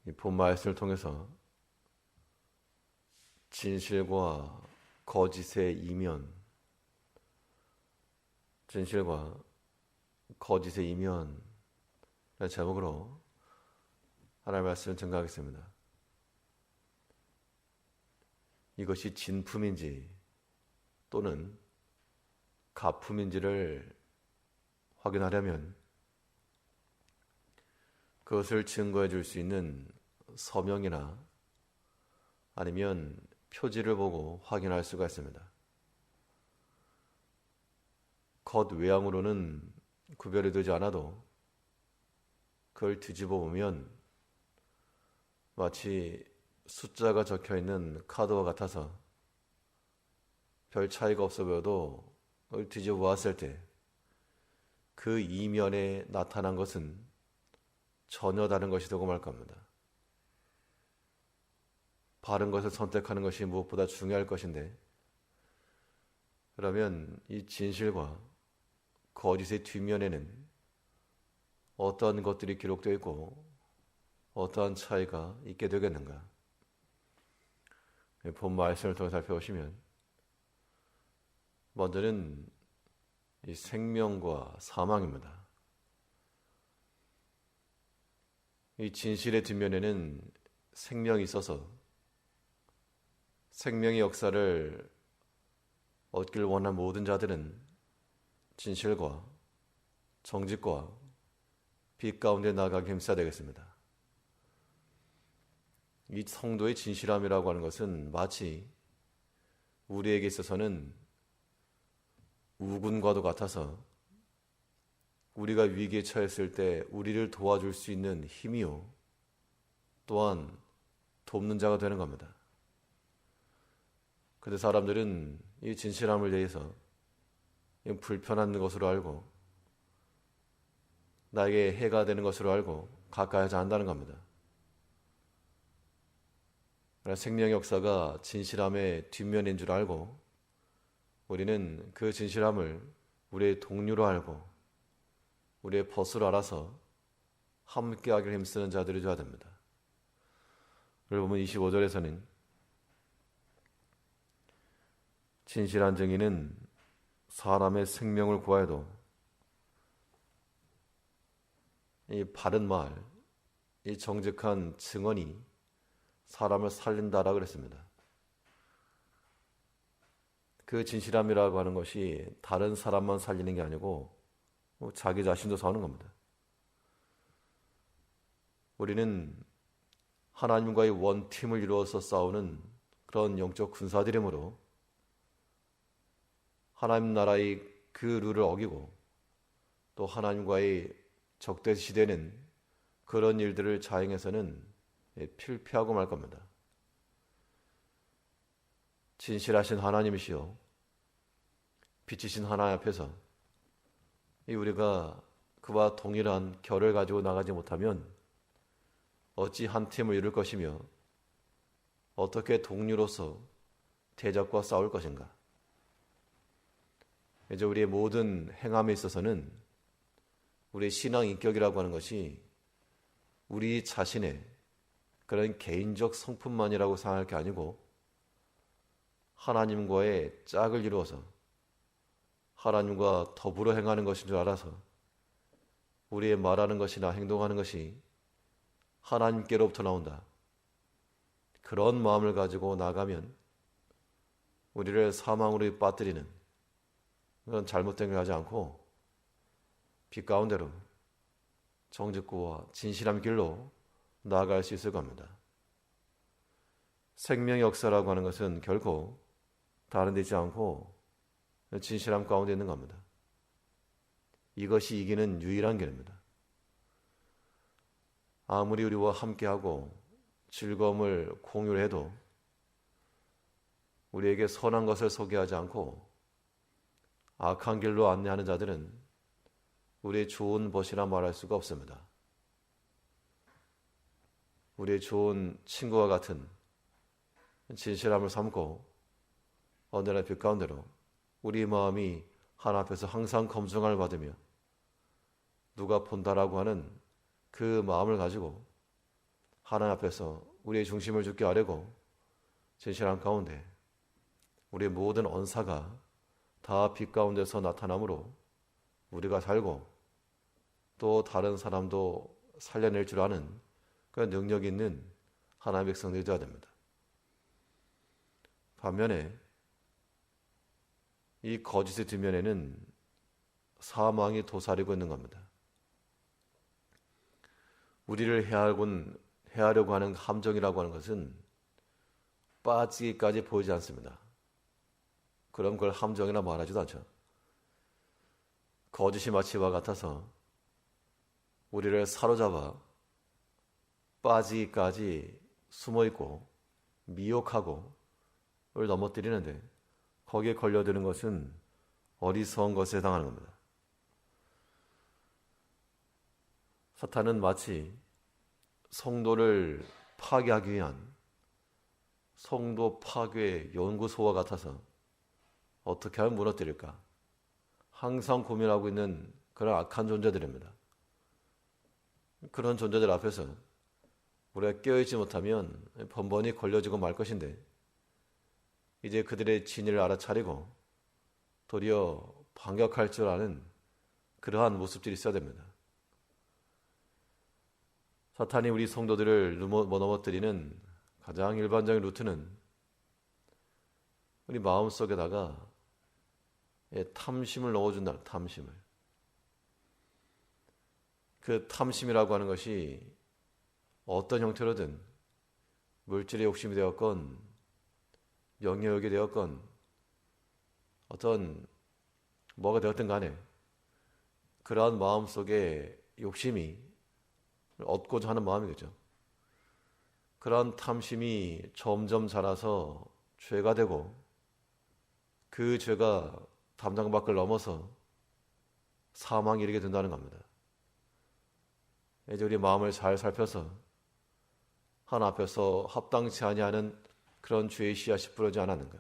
이 본 말씀을 통해서 진실과 거짓의 이면, 진실과 거짓의 이면의 제목으로 하나님의 말씀을 증거하겠습니다. 이것이 진품인지 또는 가품인지를 확인하려면 그것을 증거해 줄 수 있는 서명이나 아니면 표지를 보고 확인할 수가 있습니다. 겉외양으로는 구별이 되지 않아도 그걸 뒤집어 보면 마치 숫자가 적혀 있는 카드와 같아서 별 차이가 없어 보여도 그걸 뒤집어 보았을 때 그 이면에 나타난 것은 전혀 다른 것이 되고 말 겁니다. 바른 것을 선택하는 것이 무엇보다 중요할 것인데, 그러면 이 진실과 거짓의 뒷면에는 어떠한 것들이 기록되어 있고 어떠한 차이가 있게 되겠는가? 본 말씀을 통해 살펴보시면 먼저는 이 생명과 사망입니다. 이 진실의 뒷면에는 생명이 있어서 생명의 역사를 얻길 원한 모든 자들은 진실과 정직과 빛 가운데 나아가기 힘써야 되겠습니다. 이 성도의 진실함이라고 하는 것은 마치 우리에게 있어서는 우군과도 같아서 우리가 위기에 처했을 때 우리를 도와줄 수 있는 힘이요, 또한 돕는 자가 되는 겁니다. 그런데 사람들은 이 진실함을 대해서 불편한 것으로 알고 나에게 해가 되는 것으로 알고 가까이 하지 않는다는 겁니다. 그러나 생명의 역사가 진실함의 뒷면인 줄 알고 우리는 그 진실함을 우리의 동료로 알고 우리의 벗으로 알아서 함께하기를 힘쓰는 자들이 되어야 됩니다. 그걸 보면 25절에서는 진실한 증인은 사람의 생명을 구하여도 이 바른 말, 이 정직한 증언이 사람을 살린다라 그랬습니다. 그 진실함이라고 하는 것이 다른 사람만 살리는 게 아니고 자기 자신도 사는 겁니다. 우리는 하나님과의 원팀을 이루어서 싸우는 그런 영적 군사들이므로 하나님 나라의 그 룰을 어기고 또 하나님과의 적대시되는 그런 일들을 자행해서는 필패하고 말 겁니다. 진실하신 하나님이시여 빛이신 하나님 앞에서 우리가 그와 동일한 결을 가지고 나가지 못하면 어찌 한 팀을 이룰 것이며 어떻게 동료로서 대적과 싸울 것인가? 이제 우리의 모든 행함에 있어서는 우리의 신앙 인격이라고 하는 것이 우리 자신의 그런 개인적 성품만이라고 생각할 게 아니고 하나님과의 짝을 이루어서 하나님과 더불어 행하는 것인 줄 알아서 우리의 말하는 것이나 행동하는 것이 하나님께로부터 나온다. 그런 마음을 가지고 나가면 우리를 사망으로 빠뜨리는 그런 잘못된 걸 하지 않고 빛 가운데로 정직과 진실함 길로 나아갈 수 있을 겁니다. 생명의 역사라고 하는 것은 결코 다른 데 있지 않고 진실함 가운데 있는 겁니다. 이것이 이기는 유일한 길입니다. 아무리 우리와 함께하고 즐거움을 공유를 해도 우리에게 선한 것을 소개하지 않고 악한 길로 안내하는 자들은 우리의 좋은 벗이라 말할 수가 없습니다. 우리의 좋은 친구와 같은 진실함을 삼고 언제나 빛 가운데로 우리 마음이 하나 앞에서 항상 검증을 받으며 누가 본다라고 하는 그 마음을 가지고 하나님 앞에서 우리의 중심을 주께 아뢰고 진실한 가운데 우리의 모든 언사가 다 빛 가운데서 나타나므로 우리가 살고 또 다른 사람도 살려낼 줄 아는 그 능력 있는 하나님의 백성들이 되어야 됩니다. 반면에 이 거짓의 뒷면에는 사망이 도사리고 있는 겁니다. 우리를 해하려고 하는 함정이라고 하는 것은 빠지기까지 보이지 않습니다. 그럼 그걸 함정이라 말하지도 않죠. 거짓이 마치 이와 같아서 우리를 사로잡아 빠지기까지 숨어있고 미혹하고 를 넘어뜨리는데 거기에 걸려드는 것은 어리석은 것에 해당하는 겁니다. 사탄은 마치 성도를 파괴하기 위한 성도 파괴 연구소와 같아서 어떻게 하면 무너뜨릴까 항상 고민하고 있는 그런 악한 존재들입니다. 그런 존재들 앞에서 우리가 깨어있지 못하면 번번이 걸려지고 말 것인데 이제 그들의 진위를 알아차리고 도리어 반격할 줄 아는 그러한 모습들이 있어야 됩니다. 사탄이 우리 성도들을 넘어뜨리는 가장 일반적인 루트는 우리 마음속에다가 탐심을 넣어준다. 탐심을. 그 탐심이라고 하는 것이 어떤 형태로든 물질의 욕심이 되었건 영역이 되었건 어떤 뭐가 되었든 간에 그러한 마음속에 욕심이 얻고자 하는 마음이겠죠. 그러한 탐심이 점점 자라서 죄가 되고 그 죄가 담장 밖을 넘어서 사망에 이르게 된다는 겁니다. 이제 우리 마음을 잘 살펴서 하나님 앞에서 합당치 아니하는 그런 죄의 씨앗이 뿌려지지 않았는가?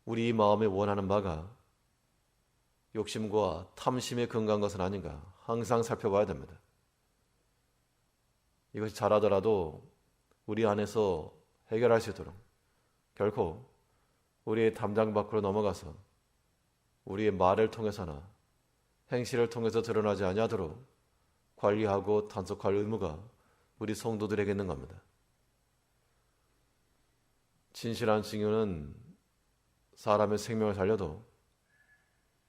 우리 마음에 원하는 바가 욕심과 탐심에 근거한 것은 아닌가? 항상 살펴봐야 됩니다. 이것이 잘하더라도 우리 안에서 해결할 수 있도록 결코 우리의 담장 밖으로 넘어가서 우리의 말을 통해서나 행실을 통해서 드러나지 아니하도록 관리하고 단속할 의무가 우리 성도들에게 있는 겁니다. 진실한 증언은 사람의 생명을 살려도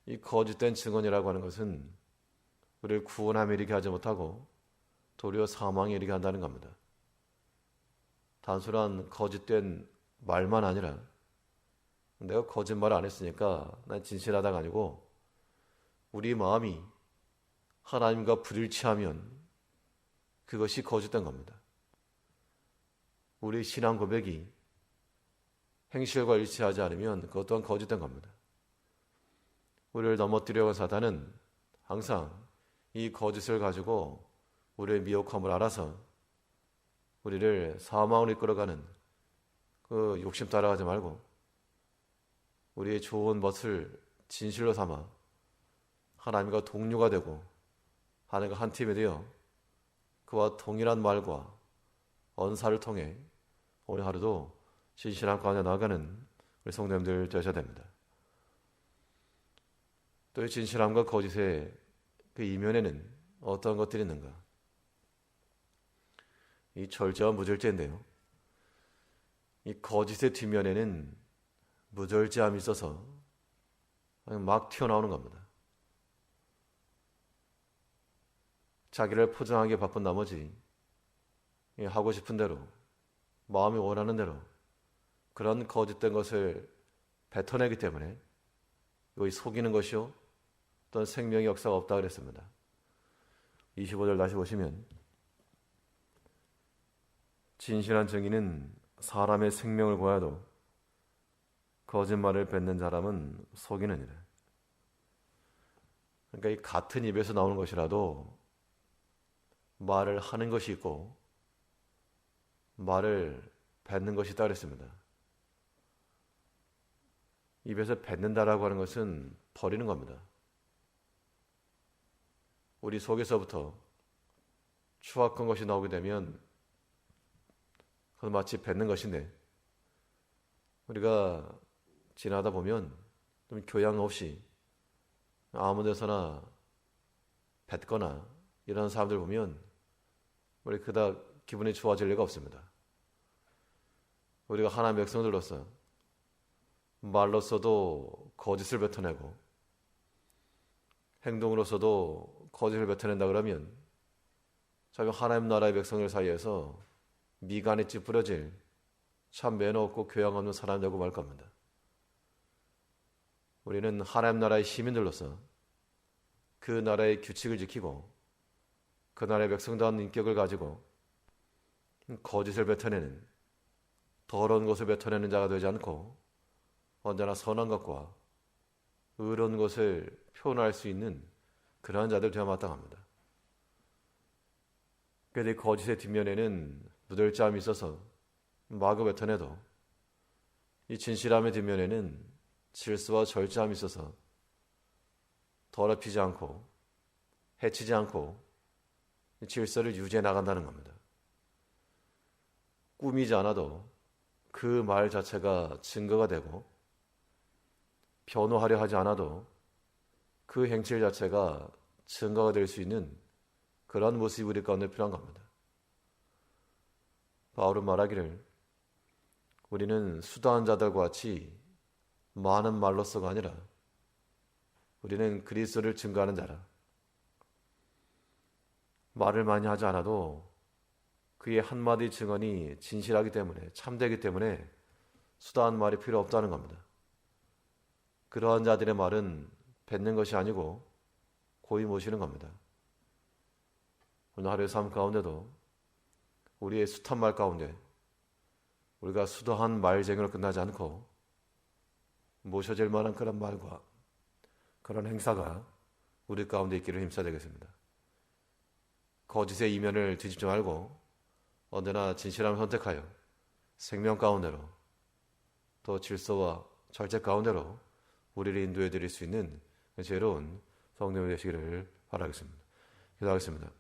이 거짓된 증언이라고 하는 것은 우리를 구원함에 이르게 하지 못하고 도리어 사망에 이르게 한다는 겁니다. 단순한 거짓된 말만 아니라 내가 거짓말 안 했으니까 난 진실하다가 아니고 우리 마음이 하나님과 불일치하면 그것이 거짓된 겁니다. 우리 신앙 고백이 행실과 일치하지 않으면 그것 또한 거짓된 겁니다. 우리를 넘어뜨려온 사단은 항상 이 거짓을 가지고 우리의 미혹함을 알아서 우리를 사망으로 이끌어가는 그 욕심 따라가지 말고 우리의 좋은 것을 진실로 삼아 하나님과 동료가 되고 하나님과 한 팀이 되어 그와 동일한 말과 언사를 통해 오늘 하루도 진실한 가운데 나아가는 우리 성도님들 되셔야 됩니다. 또 이 진실함과 거짓의 그 이면에는 어떤 것들이 있는가? 이 절제와 무절제인데요. 이 거짓의 뒷면에는 무절제함이 있어서 막 튀어나오는 겁니다. 자기를 포장하기 바쁜 나머지 하고 싶은 대로 마음이 원하는 대로 그런 거짓된 것을 뱉어내기 때문에 이것이 속이는 것이요 또는 생명의 역사가 없다 그랬습니다. 25절 다시 보시면 진실한 증인은 사람의 생명을 구하여도 거짓말을 뱉는 사람은 속이느니라. 그러니까 이 같은 입에서 나오는 것이라도 말을 하는 것이 있고 말을 뱉는 것이 있다 그랬습니다. 입에서 뱉는다라고 하는 것은 버리는 겁니다. 우리 속에서부터 추악한 것이 나오게 되면 그건 마치 뱉는 것인데, 우리가 지나다 보면 좀 교양 없이 아무 데서나 뱉거나 이런 사람들 보면 우리 그닥 기분이 좋아질 리가 없습니다. 우리가 하나님의 백성들로서 말로서도 거짓을 뱉어내고 행동으로서도 거짓을 뱉어낸다 그러면 참 하나님 나라의 백성들 사이에서 미간이 찌푸려질 참 매너 없고 교양 없는 사람이라고 말 겁니다. 우리는 하나님 나라의 시민들로서 그 나라의 규칙을 지키고 그 나라의 백성다운 인격을 가지고 거짓을 뱉어내는, 더러운 것을 뱉어내는 자가 되지 않고 언제나 선한 것과 의로운 것을 표현할 수 있는 그러한 자들 되어 마땅합니다. 그런데 거짓의 뒷면에는 무들짬이 있어서 마구 뱉어내도 이 진실함의 뒷면에는 질서와 절제함이 있어서 더럽히지 않고 해치지 않고 질서를 유지해 나간다는 겁니다. 꾸미지 않아도 그 말 자체가 증거가 되고 변호하려 하지 않아도 그 행실 자체가 증거가 될 수 있는 그런 모습이 우리 가운데 필요한 겁니다. 바울은 말하기를 우리는 수다한 자들과 같이 많은 말로서가 아니라 우리는 그리스도를 증거하는 자라. 말을 많이 하지 않아도 그의 한마디 증언이 진실하기 때문에, 참되기 때문에 수다한 말이 필요 없다는 겁니다. 그러한 자들의 말은 뱉는 것이 아니고 고이 모시는 겁니다. 오늘 하루의 삶 가운데도 우리의 숱한 말 가운데 우리가 수다한 말쟁이로 끝나지 않고 모셔질 만한 그런 말과 그런 행사가 우리 가운데 있기를 힘써야 되겠습니다. 거짓의 이면을 뒤집지 말고 언제나 진실함을 선택하여 생명 가운데로 또 질서와 절제 가운데로 우리를 인도해 드릴 수 있는 지혜로운 성령이 되시기를 바라겠습니다. 기도하겠습니다.